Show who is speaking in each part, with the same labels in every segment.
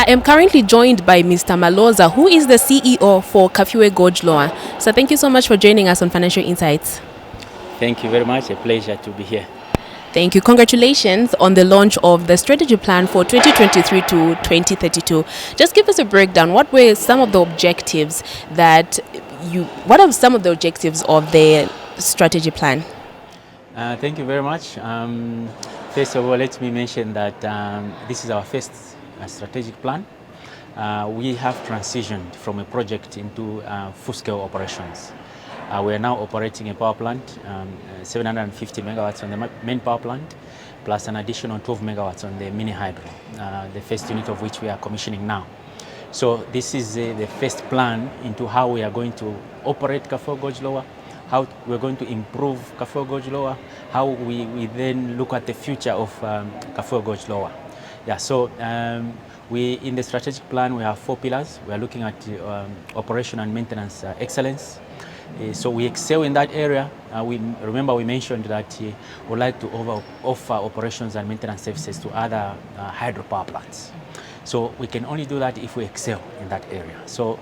Speaker 1: I am currently joined by Mr. Maloza, who is the CEO for Kafue Gorge 𝘍𝘪𝘮𝘶. So thank you so much for joining us on Financial Insights.
Speaker 2: Thank you very much. A pleasure to be here.
Speaker 1: Thank you. Congratulations on the launch of the strategy plan for 2023 to 2032. Just give us a breakdown. What are some of the objectives of the strategy plan?
Speaker 2: Thank you very much. First of all, let me mention that this is our first strategic plan. We have transitioned from a project into full-scale operations. We are now operating a power plant, 750 megawatts on the main power plant, plus an additional 12 megawatts on the mini hydro, the first unit of which we are commissioning now. So this is the first plan into how we are going to operate Kafue Gorge 𝘍𝘪𝘮𝘶, how we're going to improve Kafue Gorge 𝘍𝘪𝘮𝘮, how we then look at the future of Kafue Gorge 𝘍𝘪𝘮𝘮. Yeah, so in the strategic plan, we have 4 pillars. We are looking at operation and maintenance excellence. So we excel in that area. We mentioned that we would like to offer operations and maintenance services to other hydropower plants. So we can only do that if we excel in that area. So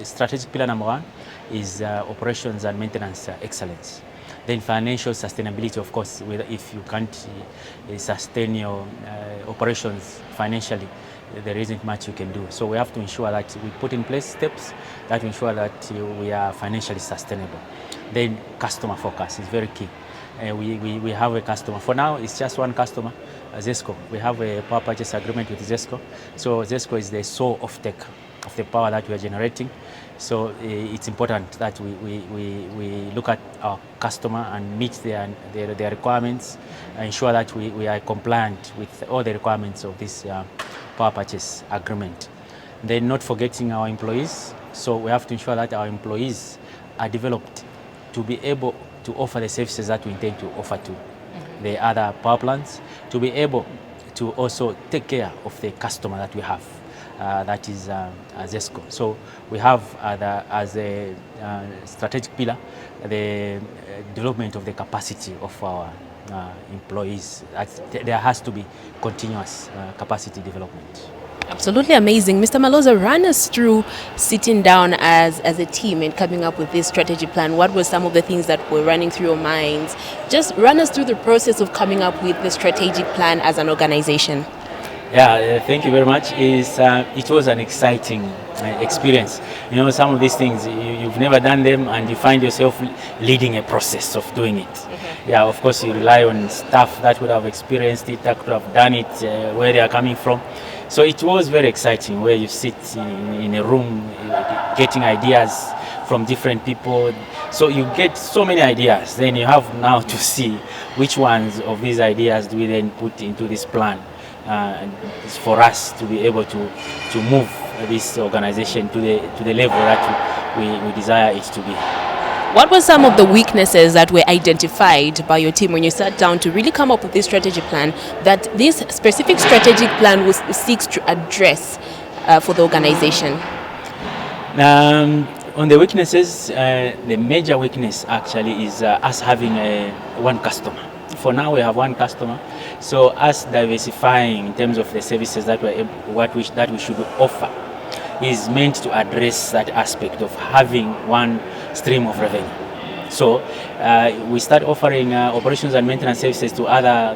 Speaker 2: strategic pillar number 1 is operations and maintenance excellence. Then financial sustainability, of course. If you can't sustain your operations financially, there isn't much you can do. So we have to ensure that we put in place steps that ensure that we are financially sustainable. Then customer focus is very key. We have a customer. For now, it's just one customer, Zesco. We have a power purchase agreement with Zesco. So Zesco is the sole off-taker of the power that we are generating. So it's important that we look at our customer and meet their requirements, ensure that we are compliant with all the requirements of this power purchase agreement. Then not forgetting our employees. So we have to ensure that our employees are developed to be able to offer the services that we intend to offer to the other power plants, to be able to also take care of the customer that we have. That is Zesco. So we have as a strategic pillar the development of the capacity of our employees. There has to be continuous capacity development.
Speaker 1: Absolutely amazing. Mr. Maloza, run us through sitting down as a team and coming up with this strategy plan. What were some of the things that were running through your minds? Just run us through the process of coming up with the strategic plan as an organization.
Speaker 2: Yeah, thank you very much. It was an exciting experience. You know, some of these things, you've never done them and you find yourself leading a process of doing it. Yeah, of course, you rely on staff that would have experienced it, that could have done it, where they are coming from. So it was very exciting where you sit in a room getting ideas from different people. So you get so many ideas. Then you have now to see which ones of these ideas do we then put into this plan. For us to be able to move this organization to the level that we desire it to be.
Speaker 1: What were some of the weaknesses that were identified by your team when you sat down to really come up with this strategy plan that this specific strategic plan seeks to address for the organization?
Speaker 2: On the weaknesses, the major weakness actually is us having one customer. For now, we have one customer. So us diversifying in terms of the services that we should offer is meant to address that aspect of having one stream of revenue. So we start offering operations and maintenance services to other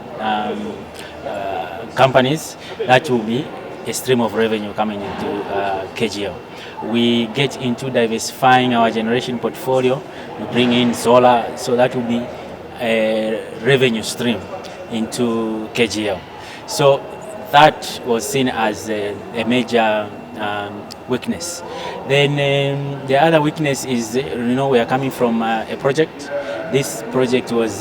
Speaker 2: companies. That will be a stream of revenue coming into KGL. We get into diversifying our generation portfolio. We bring in solar, so that will be a revenue stream into KGL. So that was seen as a major weakness. Then the other weakness is, we are coming from a project. This project was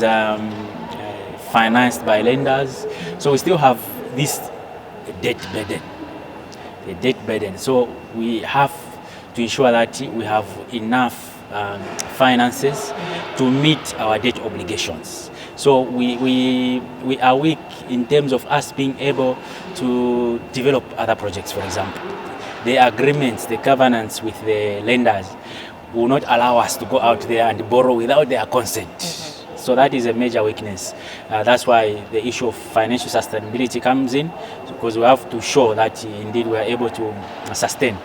Speaker 2: financed by lenders, so we still have this debt burden. So we have to ensure that we have enough finances to meet our debt obligations. So we are weak in terms of us being able to develop other projects, for example. The agreements, the covenants with the lenders will not allow us to go out there and borrow without their consent. So that is a major weakness. That's why the issue of financial sustainability comes in, because we have to show that indeed we are able to sustain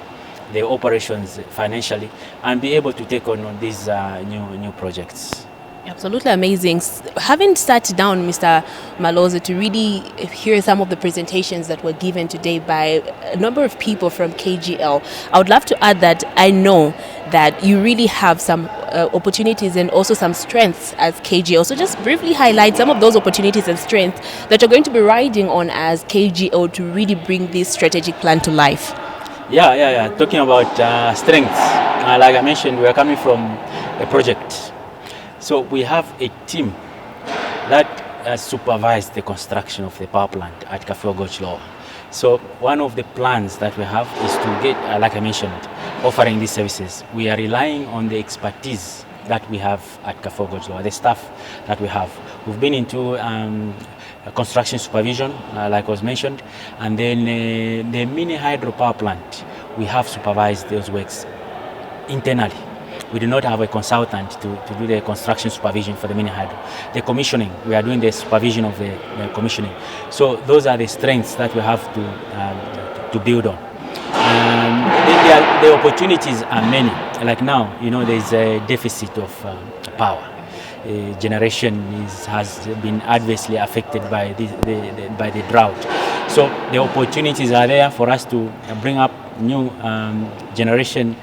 Speaker 2: the operations financially and be able to take on these new projects.
Speaker 1: Absolutely amazing. Having sat down, Mr. Maloza, to really hear some of the presentations that were given today by a number of people from KGL, I would love to add that I know that you really have some opportunities and also some strengths as KGL. So just briefly highlight some of those opportunities and strengths that you're going to be riding on as KGL to really bring this strategic plan to life.
Speaker 2: Yeah. Talking about strengths, like I mentioned, we are coming from a project. So we have a team that supervised the construction of the power plant at Kafue Gorge 𝘍𝘪𝘡. So one of the plans that we have is to get, like I mentioned, offering these services. We are relying on the expertise that we have at Kafue Gorge 𝘍𝘪𝘡, the staff that we have. We've been into construction supervision, like was mentioned, and then the mini hydro power plant, we have supervised those works internally. We do not have a consultant to do the construction supervision for the mini hydro. The commissioning, we are doing the supervision of the commissioning. So those are the strengths that we have to build on. The opportunities are many. Like now, there's a deficit of power. Generation has been adversely affected by the drought. So the opportunities are there for us to bring up new generation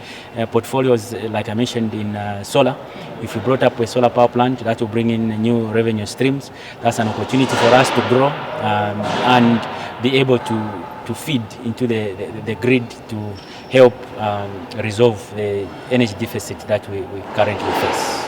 Speaker 2: portfolios, like I mentioned in solar. If you brought up a solar power plant, that will bring in new revenue streams. That's an opportunity for us to grow and be able to feed into the grid to help resolve the energy deficit that we currently face.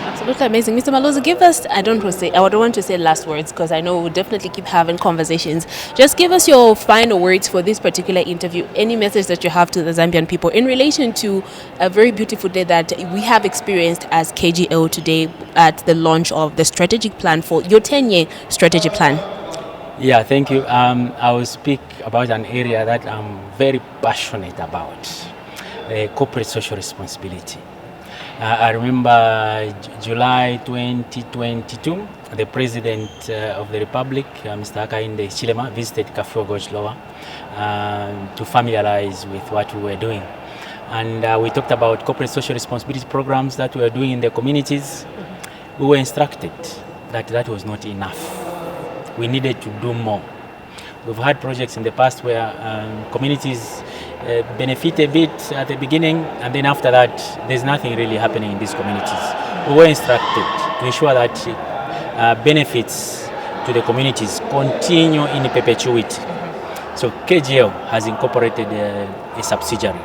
Speaker 1: Absolutely amazing. Mr. Maloza, give us, I don't want to say last words because I know we'll definitely keep having conversations. Just give us your final words for this particular interview. Any message that you have to the Zambian people in relation to a very beautiful day that we have experienced as KGL today at the launch of the strategic plan for your 10-year strategy plan.
Speaker 2: Yeah, thank you. I will speak about an area that I'm very passionate about, corporate social responsibility. I remember July 2022, the President of the Republic, Mr. 𝘍𝘪𝘮𝘠𝘮𝘮𝘦 𝘓𝘪𝘮𝘮𝘮𝘮𝘮 visited Kafue Gorge 𝘍𝘪𝘮 to familiarize with what we were doing. And we talked about corporate social responsibility programs that we were doing in the communities. We were instructed that that was not enough. We needed to do more. We've had projects in the past where communities benefit a bit at the beginning, and then after that, there's nothing really happening in these communities. We were instructed to ensure that benefits to the communities continue in perpetuity. So KGL has incorporated a subsidiary,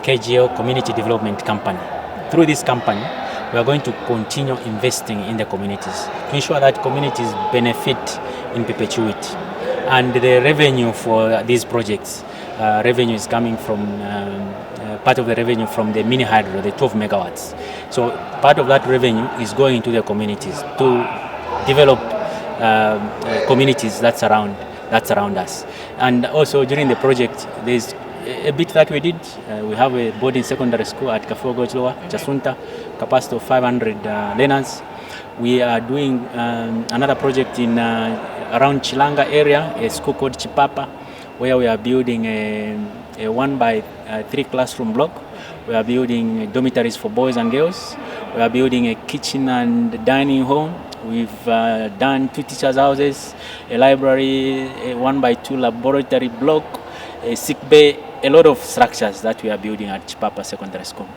Speaker 2: KGL Community Development Company. Through this company, we are going to continue investing in the communities to ensure that communities benefit in perpetuity. And the revenue for these projects, revenue is coming from part of the revenue from the mini hydro, the 12 megawatts. So part of that revenue is going to the communities to develop communities that surround us. And also during the project, there's a bit that we did. We have a boarding secondary school at Kafue Gorge 𝘍𝘪𝘮, Chasunta, capacity of 500 learners. We are doing another project in around Chilanga area, a school called Chipapa, where we are building a 1x3 classroom block. We are building dormitories for boys and girls. We are building a kitchen and dining hall. We've done 2 teachers' houses, a library, a 1x2 laboratory block, a sick bay, a lot of structures that we are building at Chipapa Secondary School.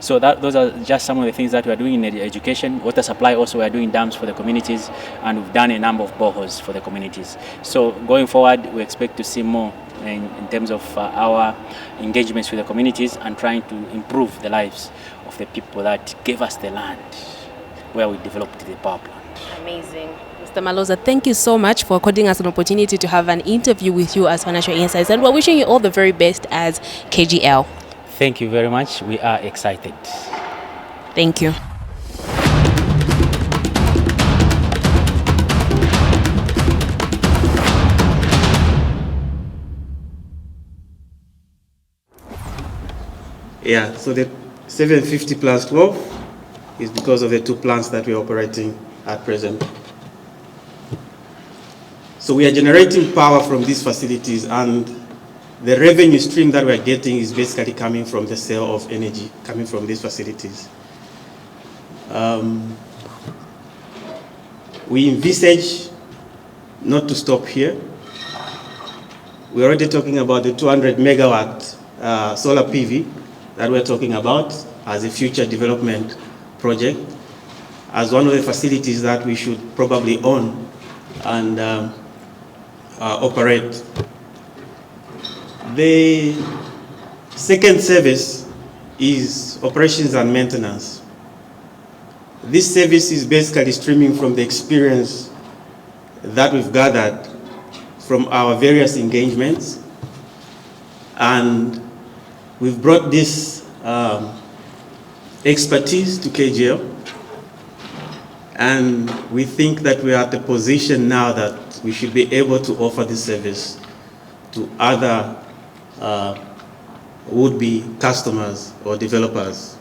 Speaker 2: So those are just some of the things that we are doing in education. Water supply also, we are doing dams for the communities, and we've done a number of boreholes for the communities. So going forward, we expect to see more in terms of our engagements with the communities and trying to improve the lives of the people that gave us the land where we developed the power plant.
Speaker 1: Amazing. Mr. Maloza, thank you so much for according us an opportunity to have an interview with you as Financial Insights, and we're wishing you all the very best as KGL.
Speaker 2: Thank you very much. We are excited.
Speaker 1: Thank you.
Speaker 3: Yeah, so the 750 plus 12 is because of the 2 plants that we're operating at present. So we are generating power from these facilities, and the revenue stream that we're getting is basically coming from the sale of energy coming from these facilities. We envisage not to stop here. We're already talking about the 200 megawatt solar PV that we're talking about as a future development project, as one of the facilities that we should probably own and operate. The second service is operations and maintenance. This service is basically streaming from the experience that we've gathered from our various engagements, and we've brought this expertise to KGL, and we think that we are at the position now that we should be able to offer this service to other would-be customers or developers.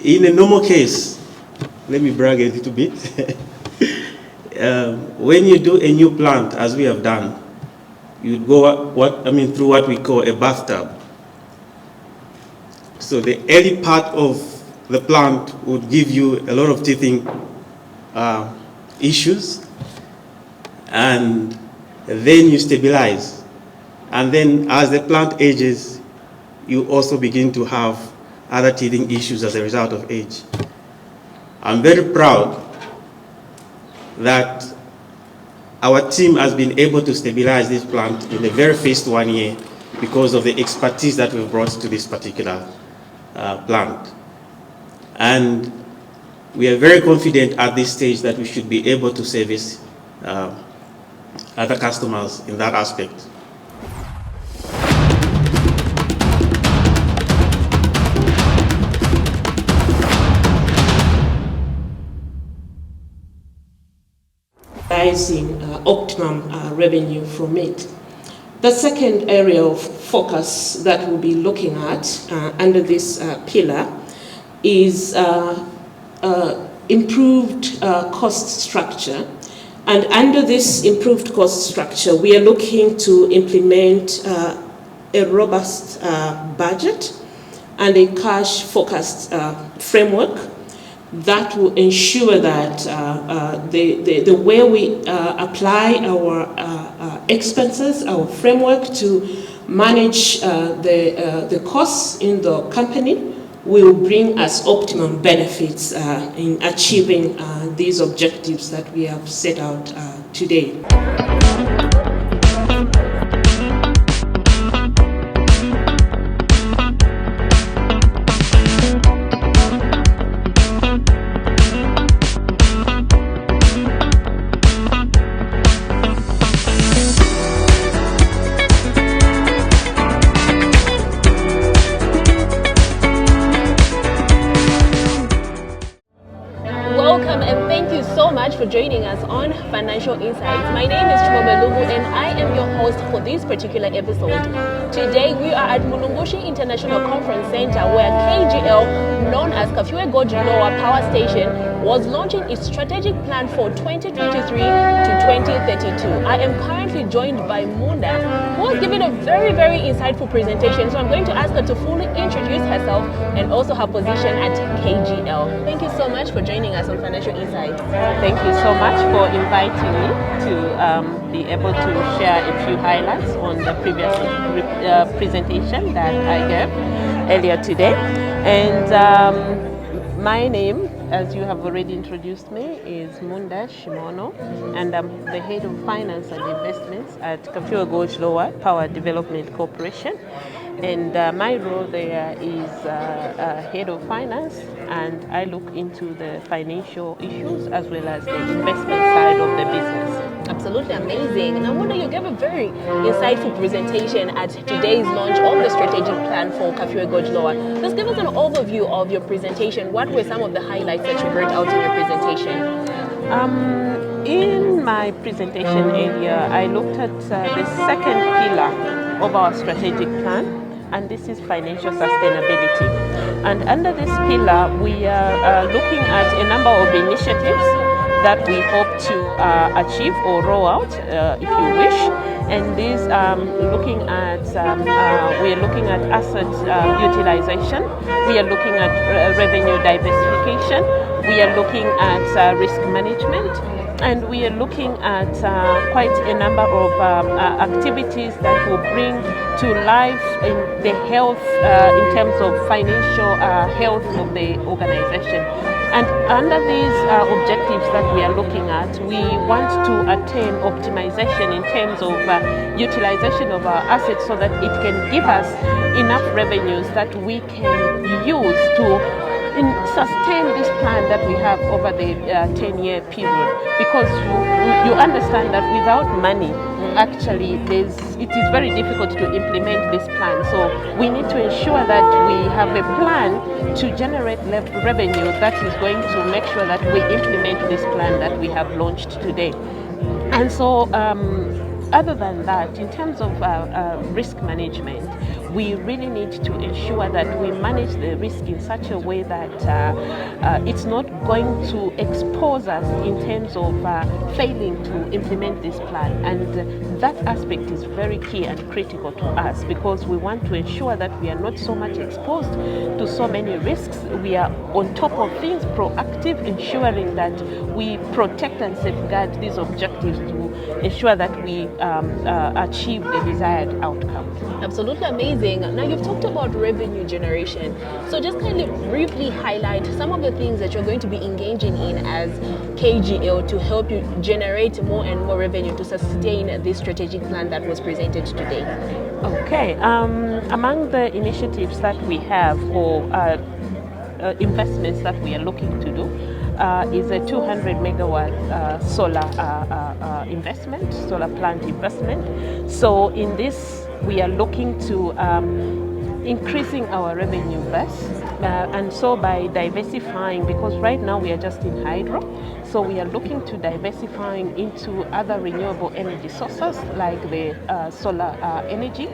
Speaker 3: In a normal case, let me brag a little bit. When you do a new plant, as we have done, you go through what we call a bathtub. So the early part of the plant would give you a lot of teething issues, and then you stabilize. And then as the plant ages, you also begin to have other teething issues as a result of age. I'm very proud that our team has been able to stabilize this plant in the very first 1 year because of the expertise that we've brought to this particular plant. And we are very confident at this stage that we should be able to service other customers in that aspect.
Speaker 4: Optimum revenue from it. The second area of focus that we'll be looking at under this pillar is improved cost structure. And under this improved cost structure, we are looking to implement a robust budget and a cash-focused framework that will ensure that the way we apply our expenses, our framework to manage the costs in the company will bring us optimum benefits in achieving these objectives that we have set out today.
Speaker 1: For joining us on Financial Insights. My name is 𝘊𝘩𝘮𝘗𝘮𝘮𝘦 and I am your host for this particular episode. Today we are at Mulungushi International Conference Center, where KGL, known as Kafue Gorge Power Station, was launching its strategic plan for 2023 to 2032. I am currently joined by Muunda, who has given a very, very insightful presentation. So I'm going to ask her to fully introduce herself and also her position at KGL. Thank you so much for joining us on Financial Insights.
Speaker 4: Thank you so much for inviting me to be able to share a few highlights on the previous presentation that I gave earlier today. And my name, as you have already introduced me, is Muunda Shimoono, and I'm the Head of Finance and Investments at Kafue Gorge Power Development Corporation. And my role there is Head of Finance, and I look into the financial issues as well as the investment side of the business.
Speaker 1: Absolutely amazing. Now, Muunda, you gave a very insightful presentation at today's launch of the strategic plan for Kafue Gorge. Just give us an overview of your presentation. What were some of the highlights that you brought out in your presentation?
Speaker 4: In my presentation earlier, I looked at the second pillar of our strategic plan, and this is financial sustainability. And under this pillar, we are looking at a number of initiatives that we hope to achieve or roll out, if you wish. And these looking at we are looking at asset utilization. We are looking at revenue diversification. We are looking at risk management. And we are looking at quite a number of activities that will bring to life in the health, in terms of financial health of the organization. And under these objectives that we are looking at, we want to attain optimization in terms of utilization of our assets so that it can give us enough revenues that we can use to sustain this plan that we have over the 10-year period, because you understand that without money, actually it is very difficult to implement this plan. So we need to ensure that we have a plan to generate revenue that is going to make sure that we implement this plan that we have launched today. And so other than that, in terms of risk management, we really need to ensure that we manage the risk in such a way that it's not going to expose us in terms of failing to implement this plan. And that aspect is very key and critical to us, because we want to ensure that we are not so much exposed to so many risks. We are on top of things, proactive, ensuring that we protect and safeguard these objectives to ensure that we achieve the desired outcome.
Speaker 1: Absolutely amazing. Now, you've talked about revenue generation. So just kind of briefly highlight some of the things that you're going to be engaging in as KGL to help you generate more and more revenue to sustain this strategic plan that was presented today.
Speaker 4: Okay. Among the initiatives that we have, or investments that we are looking to do, is a 200 megawatt solar investment, solar plant investment. So in this, we are looking to increasing our revenue base, and so by diversifying, because right now we are just in hydro, so we are looking to diversifying into other renewable energy sources like the solar energy.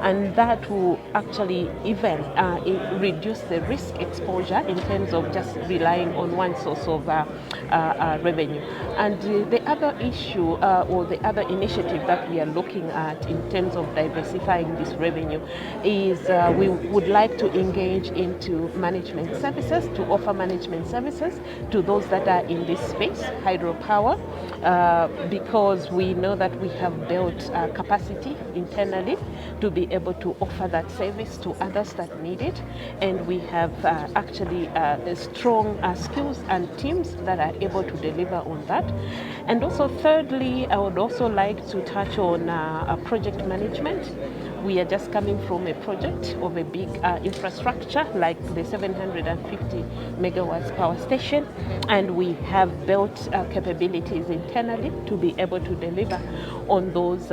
Speaker 4: And that will actually even reduce the risk exposure in terms of just relying on one source of revenue. And the other issue or the other initiative that we are looking at in terms of diversifying this revenue is we would like to engage into management services, to offer management services to those that are in this space, hydropower, because we know that we have built capacity internally to be able to offer that service to others that need it, and we have actually strong skills and teams that are able to deliver on that. And also thirdly, I would also like to touch on project management. We are just coming from a project of a big infrastructure like the 750 megawatts power station, and we have built capabilities internally to be able to deliver on those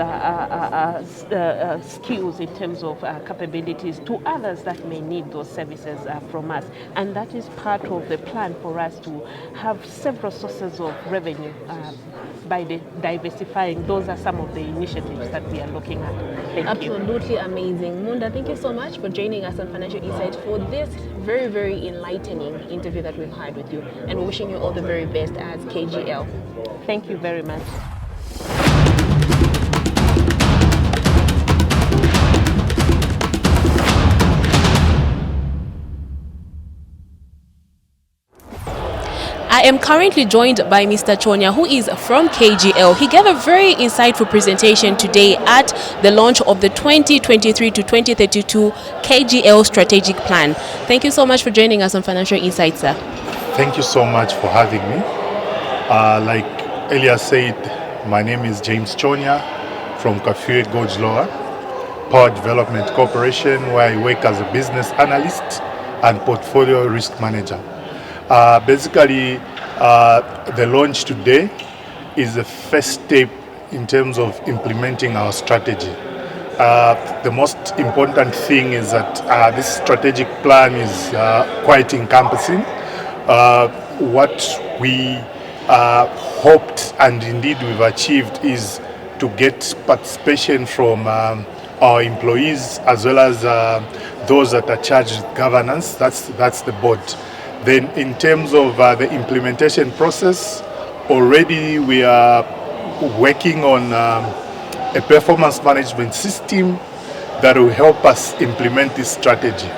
Speaker 4: skills in terms of capabilities to others that may need those services from us. And that is part of the plan for us to have several sources of revenue by diversifying. Those are some of the initiatives that we are looking at. Thank you.
Speaker 1: Absolutely amazing. Muunda, thank you so much for joining us on Financial Insight for this very, very enlightening interview that we've had with you. And we're wishing you all the very best as KGL.
Speaker 4: Thank you very much.
Speaker 1: I am currently joined by Mr. Chonya, who is from KGL. He gave a very insightful presentation today at the launch of the 2023 to 2032 KGL strategic plan. Thank you so much for joining us on Financial Insight, sir.
Speaker 5: Thank you so much for having me. Like Elias said, my name is James Chonya from Kafue Gorge Power Development Corporation, where I work as a business analyst and portfolio risk manager. Basically, the launch today is the first step in terms of implementing our strategy. The most important thing is that this strategic plan is quite encompassing. What we hoped and indeed we've achieved is to get participation from our employees as well as those that are charged with governance. That's the board. Then in terms of the implementation process, already we are working on a performance management system that will help us implement this strategy.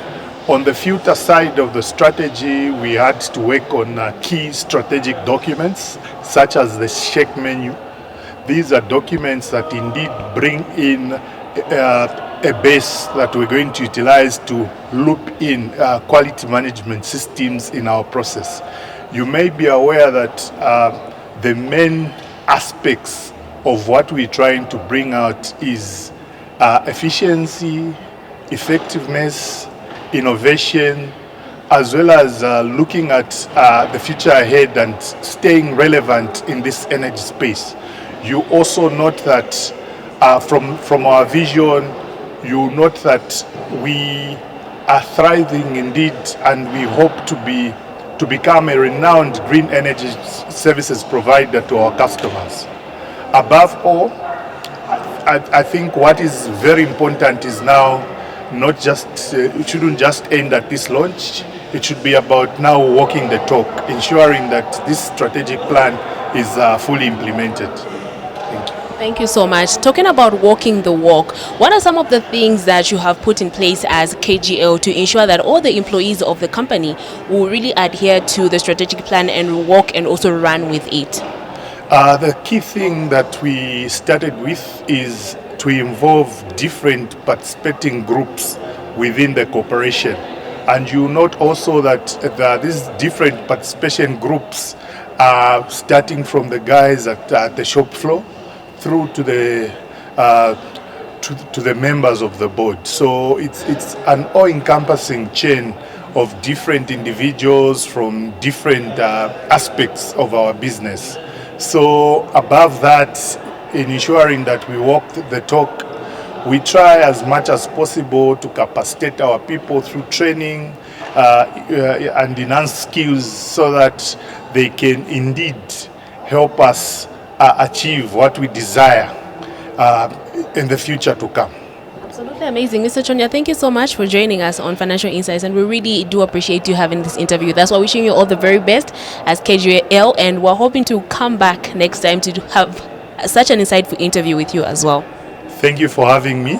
Speaker 5: On the filter side of the strategy, we had to work on key strategic documents such as the SHAKE menu. These are documents that indeed bring in a base that we're going to utilize to loop in quality management systems in our process. You may be aware that the main aspects of what we're trying to bring out is efficiency, effectiveness, innovation, as well as looking at the future ahead and staying relevant in this energy space. You also note that from our vision, you note that we are thriving indeed, and we hope to become a renowned green energy services provider to our customers. Above all, I think what is very important is now not just, it shouldn't just end at this launch. It should be about now walking the talk, ensuring that this strategic plan is fully implemented. Thank you.
Speaker 1: Thank you so much. Talking about walking the walk, what are some of the things that you have put in place as KGL to ensure that all the employees of the company will really adhere to the strategic plan and walk and also run with it?
Speaker 5: The key thing that we started with is to involve different participating groups within the corporation. And you note also that these different participation groups are starting from the guys at the shop floor through to the members of the board. So it's an all-encompassing chain of different individuals from different aspects of our business. So above that, in ensuring that we walk the talk, we try as much as possible to capacitate our people through training and enhance skills so that they can indeed help us achieve what we desire in the future to come.
Speaker 1: Absolutely amazing. Mr. Chonya, thank you so much for joining us on Financial Insights, and we really do appreciate you having this interview. That's why wishing you all the very best as KGL, and we're hoping to come back next time to have such an insightful interview with you as well.
Speaker 5: Thank you for having me.